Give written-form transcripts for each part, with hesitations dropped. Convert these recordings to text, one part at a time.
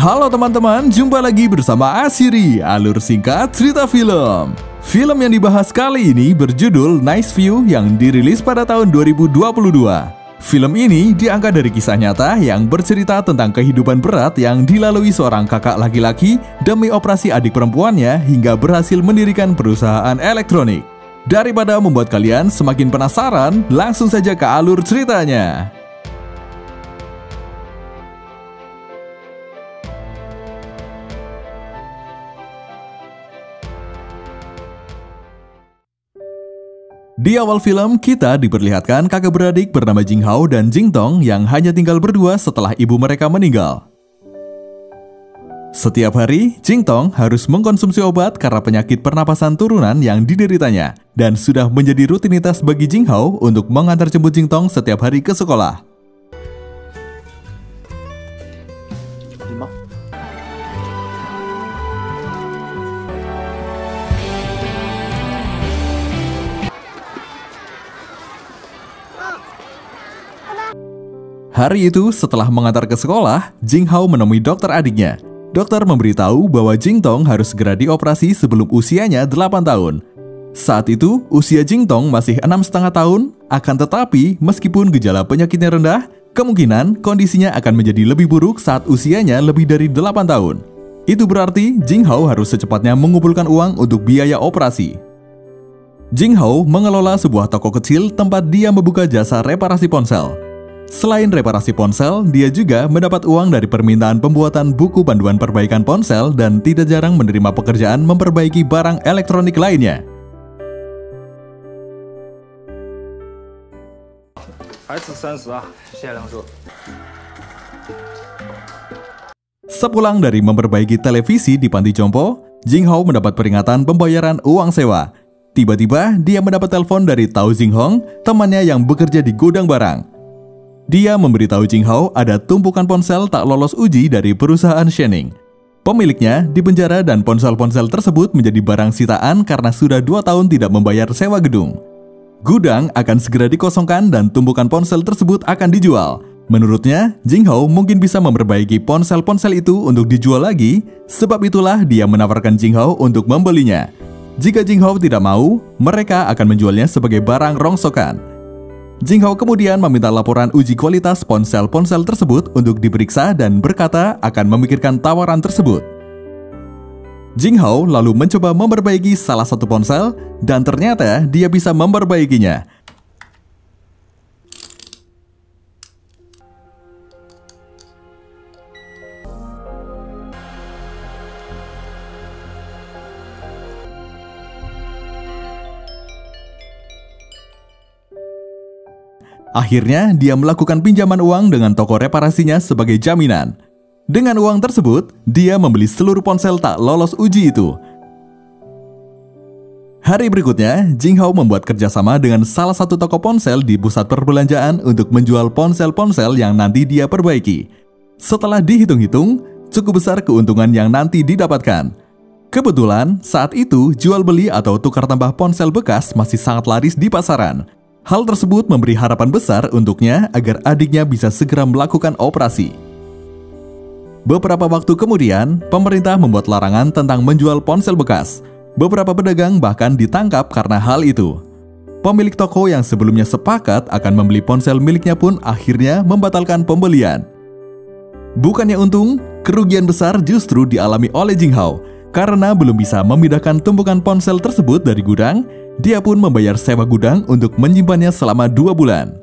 Halo teman-teman, jumpa lagi bersama Asiri, alur singkat cerita film. Film yang dibahas kali ini berjudul Nice View yang dirilis pada tahun 2022. Film ini diangkat dari kisah nyata yang bercerita tentang kehidupan berat yang dilalui seorang kakak laki-laki demi operasi adik perempuannya hingga berhasil mendirikan perusahaan elektronik. Daripada membuat kalian semakin penasaran, langsung saja ke alur ceritanya. Di awal film, kita diperlihatkan kakak beradik bernama Jing Hao dan Jing Tong yang hanya tinggal berdua setelah ibu mereka meninggal. Setiap hari, Jing Tong harus mengkonsumsi obat karena penyakit pernapasan turunan yang dideritanya, dan sudah menjadi rutinitas bagi Jing Hao untuk mengantar jemput Jing Tong setiap hari ke sekolah. Hari itu, setelah mengantar ke sekolah, Jing Hao menemui dokter adiknya. Dokter memberitahu bahwa Jing Tong harus segera dioperasi sebelum usianya 8 tahun. Saat itu, usia Jing Tong masih 6,5 tahun, akan tetapi meskipun gejala penyakitnya rendah, kemungkinan kondisinya akan menjadi lebih buruk saat usianya lebih dari 8 tahun. Itu berarti Jing Hao harus secepatnya mengumpulkan uang untuk biaya operasi. Jing Hao mengelola sebuah toko kecil tempat dia membuka jasa reparasi ponsel. Selain reparasi ponsel, dia juga mendapat uang dari permintaan pembuatan buku panduan perbaikan ponsel dan tidak jarang menerima pekerjaan memperbaiki barang elektronik lainnya. Sepulang dari memperbaiki televisi di panti jompo, Jing Hao mendapat peringatan pembayaran uang sewa. Tiba-tiba, dia mendapat telepon dari Tao Jinghong, temannya yang bekerja di gudang barang. Dia memberitahu Jing Hao ada tumpukan ponsel tak lolos uji dari perusahaan Shening. Pemiliknya dipenjara dan ponsel-ponsel tersebut menjadi barang sitaan karena sudah 2 tahun tidak membayar sewa gedung. Gudang akan segera dikosongkan dan tumpukan ponsel tersebut akan dijual. Menurutnya, Jing Hao mungkin bisa memperbaiki ponsel-ponsel itu untuk dijual lagi, sebab itulah dia menawarkan Jing Hao untuk membelinya. Jika Jing Hao tidak mau, mereka akan menjualnya sebagai barang rongsokan. Jing Hao kemudian meminta laporan uji kualitas ponsel-ponsel tersebut untuk diperiksa dan berkata akan memikirkan tawaran tersebut. Jing Hao lalu mencoba memperbaiki salah satu ponsel dan ternyata dia bisa memperbaikinya. Akhirnya, dia melakukan pinjaman uang dengan toko reparasinya sebagai jaminan. Dengan uang tersebut, dia membeli seluruh ponsel tak lolos uji itu. Hari berikutnya, Jing Hao membuat kerjasama dengan salah satu toko ponsel di pusat perbelanjaan untuk menjual ponsel-ponsel yang nanti dia perbaiki. Setelah dihitung-hitung, cukup besar keuntungan yang nanti didapatkan. Kebetulan, saat itu jual beli atau tukar tambah ponsel bekas masih sangat laris di pasaran. Hal tersebut memberi harapan besar untuknya agar adiknya bisa segera melakukan operasi. Beberapa waktu kemudian, pemerintah membuat larangan tentang menjual ponsel bekas. Beberapa pedagang bahkan ditangkap karena hal itu. Pemilik toko yang sebelumnya sepakat akan membeli ponsel miliknya pun akhirnya membatalkan pembelian. Bukannya untung, kerugian besar justru dialami oleh Jing Hao. Karena belum bisa memindahkan tumpukan ponsel tersebut dari gudang, dia pun membayar sewa gudang untuk menyimpannya selama 2 bulan.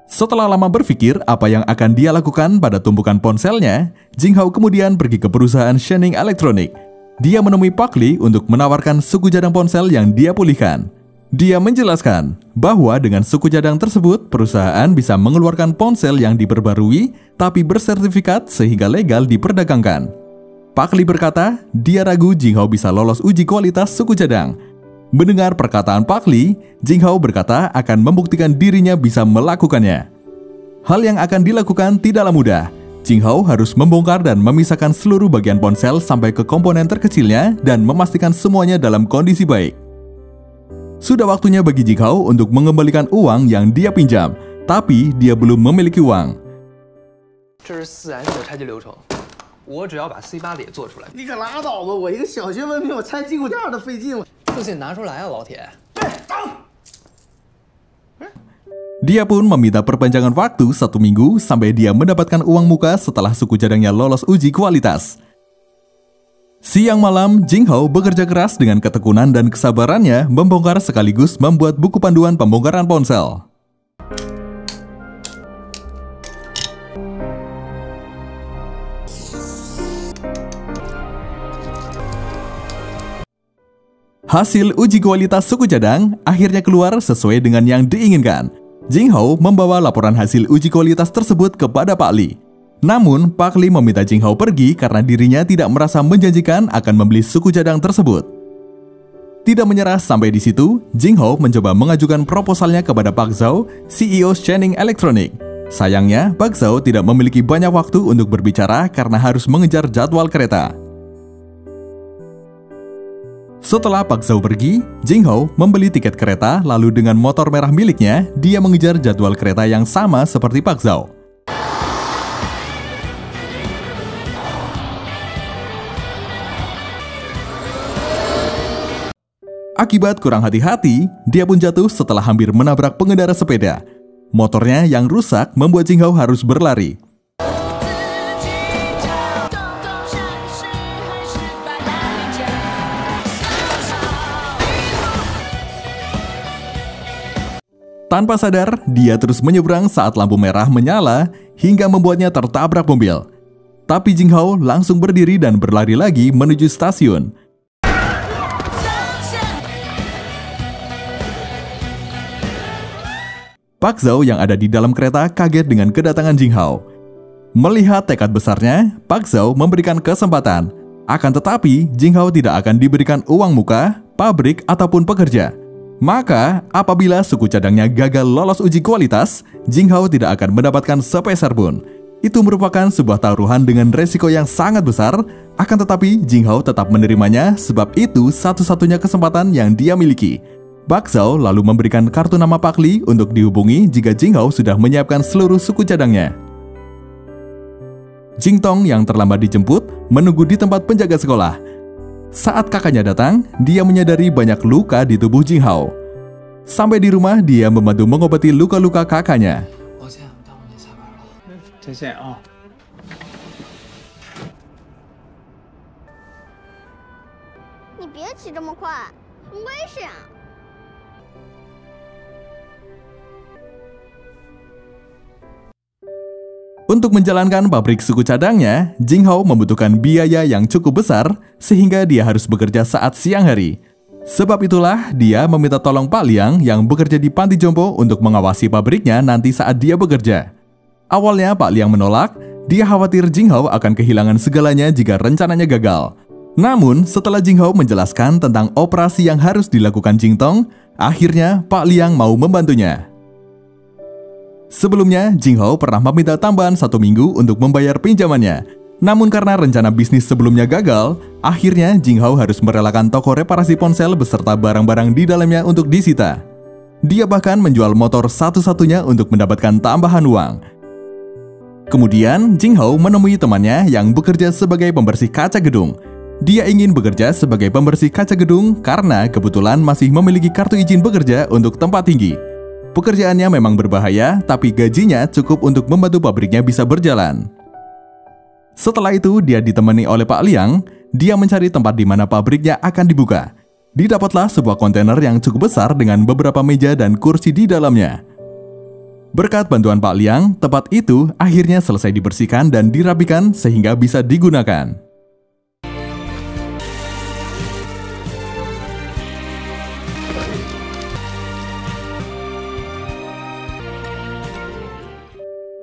Setelah lama berpikir apa yang akan dia lakukan pada tumpukan ponselnya, Jing Hao kemudian pergi ke perusahaan Shening Elektronik. Dia menemui Park Lee untuk menawarkan suku cadang ponsel yang dia pulihkan. Dia menjelaskan bahwa dengan suku cadang tersebut, perusahaan bisa mengeluarkan ponsel yang diperbarui tapi bersertifikat sehingga legal diperdagangkan. Park Lee berkata, dia ragu Jing Hao bisa lolos uji kualitas suku cadang. Mendengar perkataan Park Lee, Jing Hao berkata akan membuktikan dirinya bisa melakukannya. Hal yang akan dilakukan tidaklah mudah. Jing Hao harus membongkar dan memisahkan seluruh bagian ponsel sampai ke komponen terkecilnya dan memastikan semuanya dalam kondisi baik. Sudah waktunya bagi Jing Hao untuk mengembalikan uang yang dia pinjam, tapi dia belum memiliki uang. 这是自然的拆机流程，我只要把 C8列做出来。你可拉倒吧！我一个小学文凭，我拆机骨架都费劲。自信拿出来啊，老铁。对，走。 Dia pun meminta perpanjangan waktu 1 minggu sampai dia mendapatkan uang muka setelah suku cadangnya lolos uji kualitas. Siang malam, Jing Hao bekerja keras dengan ketekunan dan kesabarannya membongkar sekaligus membuat buku panduan pembongkaran ponsel. Hasil uji kualitas suku cadang akhirnya keluar sesuai dengan yang diinginkan. Jing Hao membawa laporan hasil uji kualitas tersebut kepada Pak Li. Namun, Pak Li meminta Jing Hao pergi karena dirinya tidak merasa menjanjikan akan membeli suku cadang tersebut. Tidak menyerah sampai di situ, Jing Hao mencoba mengajukan proposalnya kepada Pak Zhao, CEO Shanning Electronic. Sayangnya, Pak Zhao tidak memiliki banyak waktu untuk berbicara karena harus mengejar jadwal kereta. Setelah Pak Zhao pergi, Jing Hao membeli tiket kereta lalu dengan motor merah miliknya, dia mengejar jadwal kereta yang sama seperti Pak Zhao. Akibat kurang hati-hati, dia pun jatuh setelah hampir menabrak pengendara sepeda. Motornya yang rusak membuat Jing Hao harus berlari. Tanpa sadar, dia terus menyeberang saat lampu merah menyala hingga membuatnya tertabrak mobil. Tapi Jing Hao langsung berdiri dan berlari lagi menuju stasiun. Pak Zhao yang ada di dalam kereta kaget dengan kedatangan Jing Hao. Melihat tekad besarnya, Pak Zhao memberikan kesempatan. Akan tetapi, Jing Hao tidak akan diberikan uang muka, pabrik, ataupun pekerja. Maka, apabila suku cadangnya gagal lolos uji kualitas, Jing Hao tidak akan mendapatkan sepeser pun. Itu merupakan sebuah taruhan dengan resiko yang sangat besar, akan tetapi Jing Hao tetap menerimanya sebab itu satu-satunya kesempatan yang dia miliki. Pak Zhao lalu memberikan kartu nama Pak Li untuk dihubungi jika Jing Hao sudah menyiapkan seluruh suku cadangnya. Jing Tong yang terlambat dijemput menunggu di tempat penjaga sekolah. Saat kakaknya datang, dia menyadari banyak luka di tubuh Jing Hao. Sampai di rumah, dia membantu mengobati luka-luka kakaknya. Untuk menjalankan pabrik suku cadangnya, Jing Hao membutuhkan biaya yang cukup besar sehingga dia harus bekerja saat siang hari. Sebab itulah dia meminta tolong Pak Liang yang bekerja di panti jompo untuk mengawasi pabriknya nanti saat dia bekerja. Awalnya Pak Liang menolak, dia khawatir Jing Hao akan kehilangan segalanya jika rencananya gagal. Namun setelah Jing Hao menjelaskan tentang operasi yang harus dilakukan Jing Tong, akhirnya Pak Liang mau membantunya. Sebelumnya, Jing Hao pernah meminta tambahan 1 minggu untuk membayar pinjamannya. Namun karena rencana bisnis sebelumnya gagal, akhirnya Jing Hao harus merelakan toko reparasi ponsel beserta barang-barang di dalamnya untuk disita. Dia bahkan menjual motor satu-satunya untuk mendapatkan tambahan uang. Kemudian, Jing Hao menemui temannya yang bekerja sebagai pembersih kaca gedung. Dia ingin bekerja sebagai pembersih kaca gedung karena kebetulan masih memiliki kartu izin bekerja untuk tempat tinggi. Pekerjaannya memang berbahaya, tapi gajinya cukup untuk membantu pabriknya bisa berjalan. Setelah itu, dia ditemani oleh Pak Liang. Dia mencari tempat di mana pabriknya akan dibuka. Didapatlah sebuah kontainer yang cukup besar dengan beberapa meja dan kursi di dalamnya. Berkat bantuan Pak Liang, tempat itu akhirnya selesai dibersihkan dan dirapikan sehingga bisa digunakan.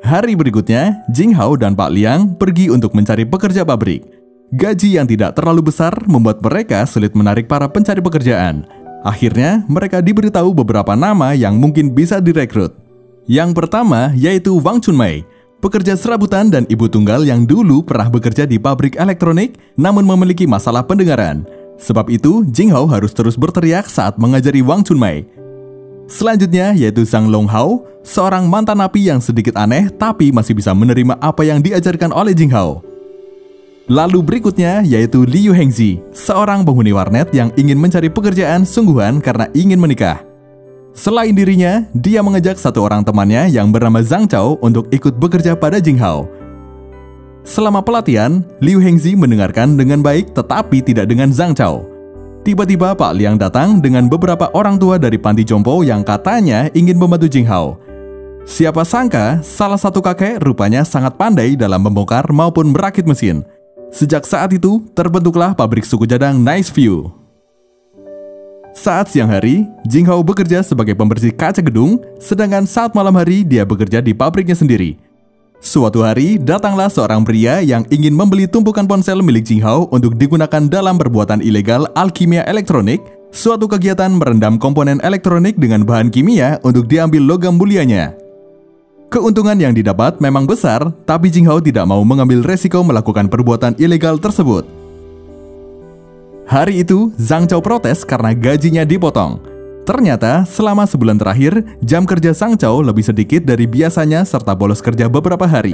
Hari berikutnya, Jing Hao dan Pak Liang pergi untuk mencari pekerja pabrik. Gaji yang tidak terlalu besar membuat mereka sulit menarik para pencari pekerjaan. Akhirnya, mereka diberitahu beberapa nama yang mungkin bisa direkrut. Yang pertama yaitu Wang Chunmei, pekerja serabutan dan ibu tunggal yang dulu pernah bekerja di pabrik elektronik namun memiliki masalah pendengaran. Sebab itu, Jing Hao harus terus berteriak saat mengajari Wang Chunmei. Selanjutnya yaitu Zhang Longhao, seorang mantan napi yang sedikit aneh tapi masih bisa menerima apa yang diajarkan oleh Jing Hao. Lalu berikutnya yaitu Liu Hengzi, seorang penghuni warnet yang ingin mencari pekerjaan sungguhan karena ingin menikah. Selain dirinya, dia mengajak satu orang temannya yang bernama Zhang Chao untuk ikut bekerja pada Jinghao. Selama pelatihan, Liu Hengzi mendengarkan dengan baik tetapi tidak dengan Zhang Chao. Tiba-tiba Pak Liang datang dengan beberapa orang tua dari panti jompo yang katanya ingin membantu Jinghao. Siapa sangka, salah satu kakek rupanya sangat pandai dalam membongkar maupun merakit mesin. Sejak saat itu, terbentuklah pabrik suku cadang Nice View. Saat siang hari, Jinghao bekerja sebagai pembersih kaca gedung, sedangkan saat malam hari dia bekerja di pabriknya sendiri. Suatu hari, datanglah seorang pria yang ingin membeli tumpukan ponsel milik Jinghao untuk digunakan dalam perbuatan ilegal alkimia elektronik, suatu kegiatan merendam komponen elektronik dengan bahan kimia untuk diambil logam mulianya. Keuntungan yang didapat memang besar, tapi Jinghao tidak mau mengambil resiko melakukan perbuatan ilegal tersebut. Hari itu, Zhang Chao protes karena gajinya dipotong. Ternyata, selama sebulan terakhir, jam kerja Zhang Chao lebih sedikit dari biasanya serta bolos kerja beberapa hari.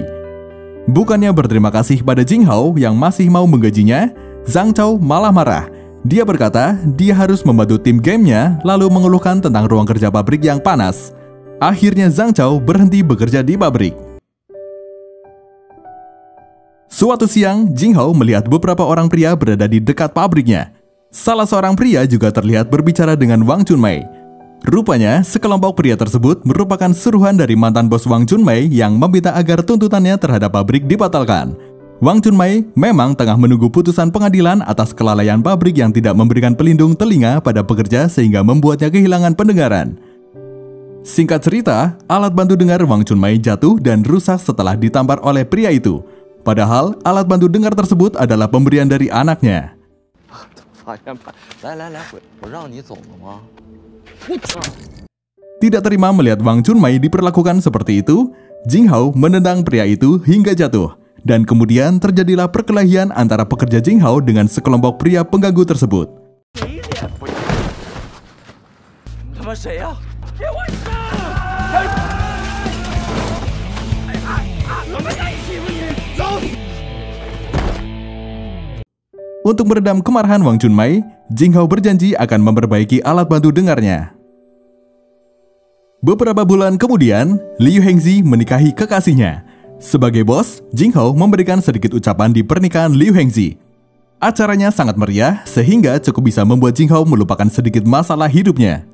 Bukannya berterima kasih pada Jinghao yang masih mau menggajinya, Zhang Chao malah marah. Dia berkata, dia harus membantu tim gamenya, lalu mengeluhkan tentang ruang kerja pabrik yang panas. Akhirnya Zhang Chao berhenti bekerja di pabrik. Suatu siang, Jinghao melihat beberapa orang pria berada di dekat pabriknya. Salah seorang pria juga terlihat berbicara dengan Wang Chunmei. Rupanya, sekelompok pria tersebut merupakan suruhan dari mantan bos Wang Chunmei yang meminta agar tuntutannya terhadap pabrik dibatalkan. Wang Chunmei memang tengah menunggu putusan pengadilan atas kelalaian pabrik yang tidak memberikan pelindung telinga pada pekerja sehingga membuatnya kehilangan pendengaran. Singkat cerita, alat bantu dengar Wang Chunmei jatuh dan rusak setelah ditampar oleh pria itu. Padahal, alat bantu dengar tersebut adalah pemberian dari anaknya. Tidak terima melihat Wang Chunmei diperlakukan seperti itu, Jinghao menendang pria itu hingga jatuh. Dan kemudian terjadilah perkelahian antara pekerja Jinghao dengan sekelompok pria pengganggu tersebut. Untuk meredam kemarahan Wang Chunmei, Jinghao berjanji akan memperbaiki alat bantu dengarnya. Beberapa bulan kemudian, Liu Hengzi menikahi kekasihnya. Sebagai bos, Jinghao memberikan sedikit ucapan di pernikahan Liu Hengzi. Acaranya sangat meriah sehingga cukup bisa membuat Jinghao melupakan sedikit masalah hidupnya.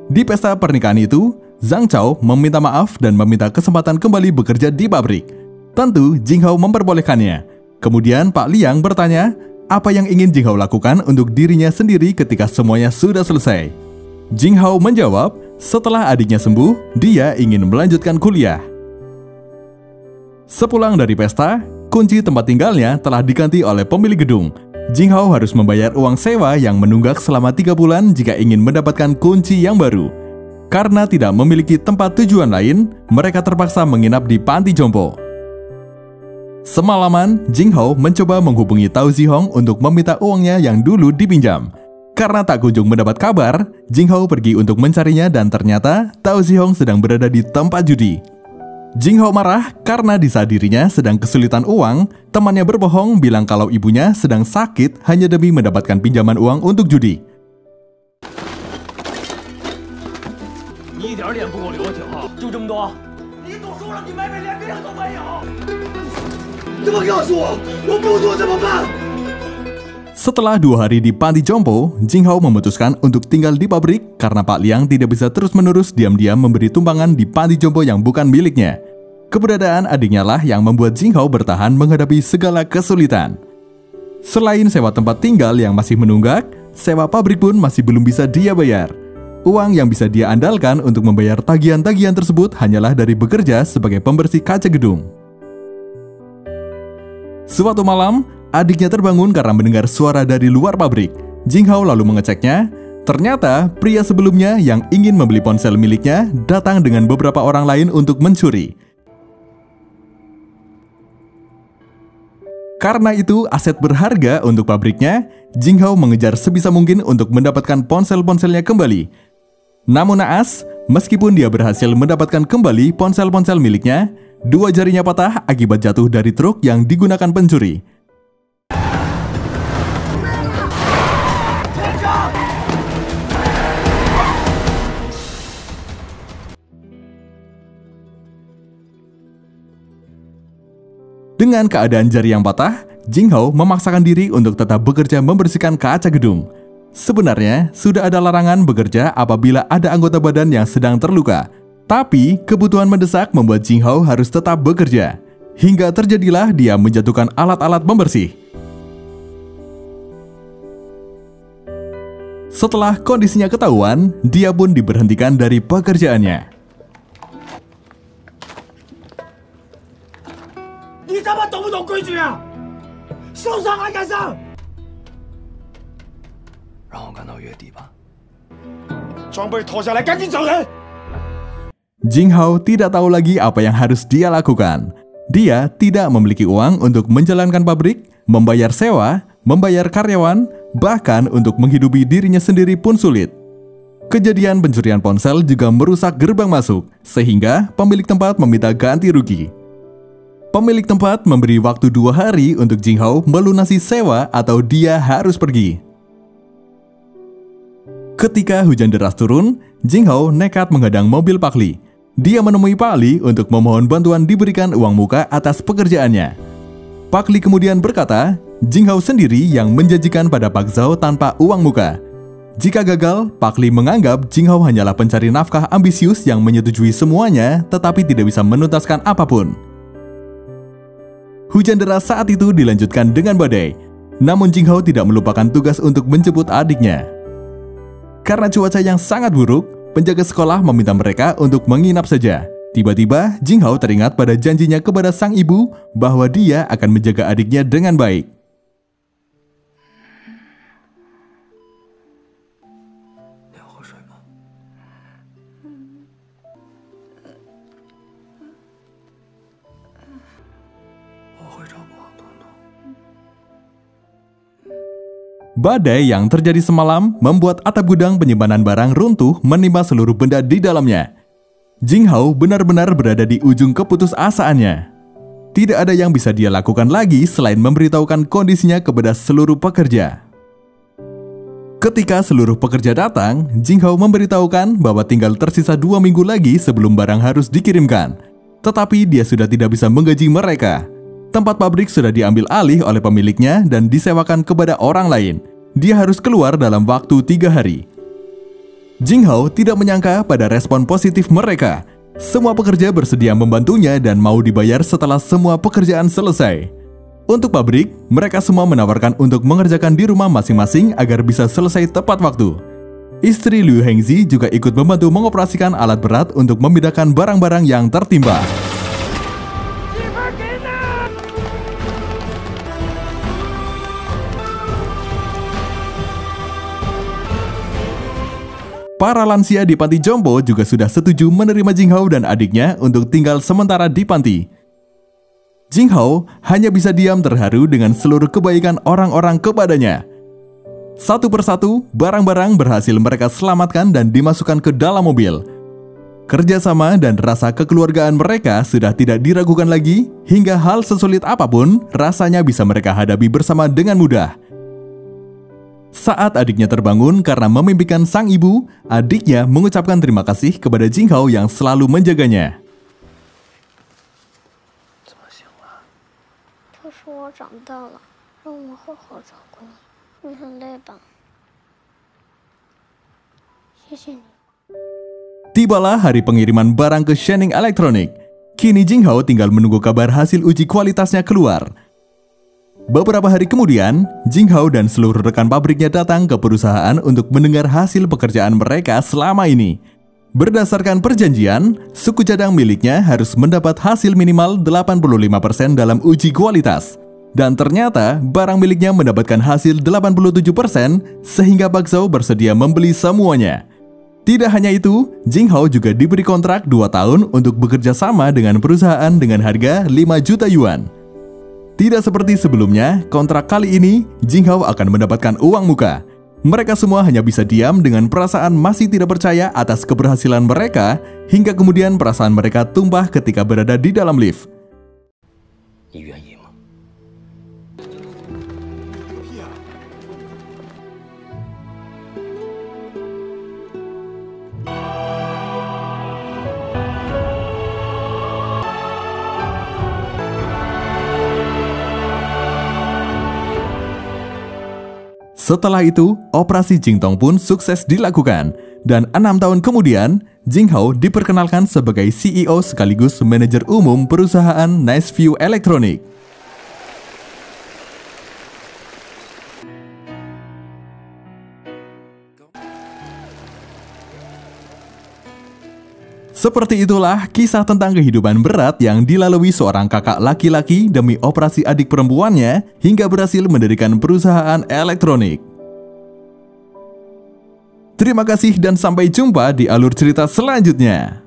Di pesta pernikahan itu, Zhang Chao meminta maaf dan meminta kesempatan kembali bekerja di pabrik. Tentu, Jinghao memperbolehkannya. Kemudian Pak Liang bertanya, apa yang ingin Jinghao lakukan untuk dirinya sendiri ketika semuanya sudah selesai. Jinghao menjawab, setelah adiknya sembuh, dia ingin melanjutkan kuliah. Sepulang dari pesta, kunci tempat tinggalnya telah diganti oleh pemilik gedung. Jinghao harus membayar uang sewa yang menunggak selama 3 bulan jika ingin mendapatkan kunci yang baru. Karena tidak memiliki tempat tujuan lain, mereka terpaksa menginap di panti jompo. Semalaman, Jinghao mencoba menghubungi Tao Zihong untuk meminta uangnya yang dulu dipinjam. Karena tak kunjung mendapat kabar, Jinghao pergi untuk mencarinya dan ternyata Tao Zihong sedang berada di tempat judi. Jinghao marah karena di saat dirinya sedang kesulitan uang, temannya berbohong bilang kalau ibunya sedang sakit hanya demi mendapatkan pinjaman uang untuk judi. Setelah 2 hari di panti jompo, Jinghao memutuskan untuk tinggal di pabrik karena Pak Liang tidak bisa terus-menerus diam-diam memberi tumpangan di panti jompo yang bukan miliknya. Keberadaan adiknya lah yang membuat Jinghao bertahan menghadapi segala kesulitan. Selain sewa tempat tinggal yang masih menunggak, sewa pabrik pun masih belum bisa dia bayar. Uang yang bisa dia andalkan untuk membayar tagihan-tagihan tersebut hanyalah dari bekerja sebagai pembersih kaca gedung. Suatu malam, adiknya terbangun karena mendengar suara dari luar pabrik. Jinghao lalu mengeceknya. Ternyata, pria sebelumnya yang ingin membeli ponsel miliknya datang dengan beberapa orang lain untuk mencuri. Karena itu aset berharga untuk pabriknya, Jinghao mengejar sebisa mungkin untuk mendapatkan ponsel-ponselnya kembali. Namun naas, meskipun dia berhasil mendapatkan kembali ponsel-ponsel miliknya, Dua jarinya patah akibat jatuh dari truk yang digunakan pencuri. Dengan keadaan jari yang patah, Jinghao memaksakan diri untuk tetap bekerja membersihkan kaca gedung. Sebenarnya, sudah ada larangan bekerja apabila ada anggota badan yang sedang terluka. Tapi, kebutuhan mendesak membuat Jinghao harus tetap bekerja. Hingga terjadilah dia menjatuhkan alat-alat pembersih. Setelah kondisinya ketahuan, dia pun diberhentikan dari pekerjaannya. 你他妈懂不懂规矩啊？受伤还敢上？ 让我干到月底吧。 装备脱下来，赶紧找人！ Jinghao tidak tahu lagi apa yang harus dia lakukan. Dia tidak memiliki uang untuk menjalankan pabrik, membayar sewa, membayar karyawan, bahkan untuk menghidupi dirinya sendiri pun sulit. Kejadian pencurian ponsel juga merusak gerbang masuk, sehingga pemilik tempat meminta ganti rugi. Pemilik tempat memberi waktu 2 hari untuk Jinghao melunasi sewa atau dia harus pergi. Ketika hujan deras turun, Jinghao nekat menghadang mobil Pak Li. Dia menemui Pak Li untuk memohon bantuan diberikan uang muka atas pekerjaannya. Pak Li kemudian berkata, Jinghao sendiri yang menjanjikan pada Pak Zhao tanpa uang muka. Jika gagal, Pak Li menganggap Jinghao hanyalah pencari nafkah ambisius yang menyetujui semuanya tetapi tidak bisa menuntaskan apapun. Hujan deras saat itu dilanjutkan dengan badai. Namun Jinghao tidak melupakan tugas untuk menjemput adiknya. Karena cuaca yang sangat buruk, penjaga sekolah meminta mereka untuk menginap saja. Tiba-tiba, Jinghao teringat pada janjinya kepada sang ibu bahwa dia akan menjaga adiknya dengan baik. Badai yang terjadi semalam membuat atap gudang penyimpanan barang runtuh menimpa seluruh benda di dalamnya. Jinghao benar-benar berada di ujung keputusasaannya. Tidak ada yang bisa dia lakukan lagi selain memberitahukan kondisinya kepada seluruh pekerja. Ketika seluruh pekerja datang, Jinghao memberitahukan bahwa tinggal tersisa 2 minggu lagi sebelum barang harus dikirimkan. Tetapi dia sudah tidak bisa menggaji mereka. Tempat pabrik sudah diambil alih oleh pemiliknya dan disewakan kepada orang lain. Dia harus keluar dalam waktu 3 hari. Jinghao tidak menyangka pada respon positif mereka. Semua pekerja bersedia membantunya dan mau dibayar setelah semua pekerjaan selesai. Untuk pabrik, mereka semua menawarkan untuk mengerjakan di rumah masing-masing agar bisa selesai tepat waktu. Istri Liu Hengzi juga ikut membantu mengoperasikan alat berat untuk memindahkan barang-barang yang tertimpa. Para lansia di panti jompo juga sudah setuju menerima Jinghao dan adiknya untuk tinggal sementara di panti. Jinghao hanya bisa diam terharu dengan seluruh kebaikan orang-orang kepadanya. Satu persatu, barang-barang berhasil mereka selamatkan dan dimasukkan ke dalam mobil. Kerjasama dan rasa kekeluargaan mereka sudah tidak diragukan lagi, hingga hal sesulit apapun rasanya bisa mereka hadapi bersama dengan mudah. Saat adiknya terbangun karena memimpikan sang ibu, adiknya mengucapkan terima kasih kepada Jinghao yang selalu menjaganya. 他说我长大了，让我好好照顾你。你很累吧？谢谢你。 Tibalah hari pengiriman barang ke Shening Electronic. Kini Jinghao tinggal menunggu kabar hasil uji kualitasnya keluar. Beberapa hari kemudian, Jinghao dan seluruh rekan pabriknya datang ke perusahaan untuk mendengar hasil pekerjaan mereka selama ini. Berdasarkan perjanjian, suku cadang miliknya harus mendapat hasil minimal 85% dalam uji kualitas. Dan ternyata, barang miliknya mendapatkan hasil 87% sehingga Pak Zhao bersedia membeli semuanya. Tidak hanya itu, Jinghao juga diberi kontrak 2 tahun untuk bekerja sama dengan perusahaan dengan harga 5 juta yuan. Tidak seperti sebelumnya, kontrak kali ini, Jinghao akan mendapatkan uang muka. Mereka semua hanya bisa diam dengan perasaan masih tidak percaya atas keberhasilan mereka, hingga kemudian perasaan mereka tumpah ketika berada di dalam lift. 你愿意吗？ Setelah itu, operasi Jingtong pun sukses dilakukan. Dan 6 tahun kemudian, Jinghao diperkenalkan sebagai CEO sekaligus manajer umum perusahaan Niceview Electronic. Seperti itulah kisah tentang kehidupan berat yang dilalui seorang kakak laki-laki demi operasi adik perempuannya hingga berhasil mendirikan perusahaan elektronik. Terima kasih dan sampai jumpa di alur cerita selanjutnya.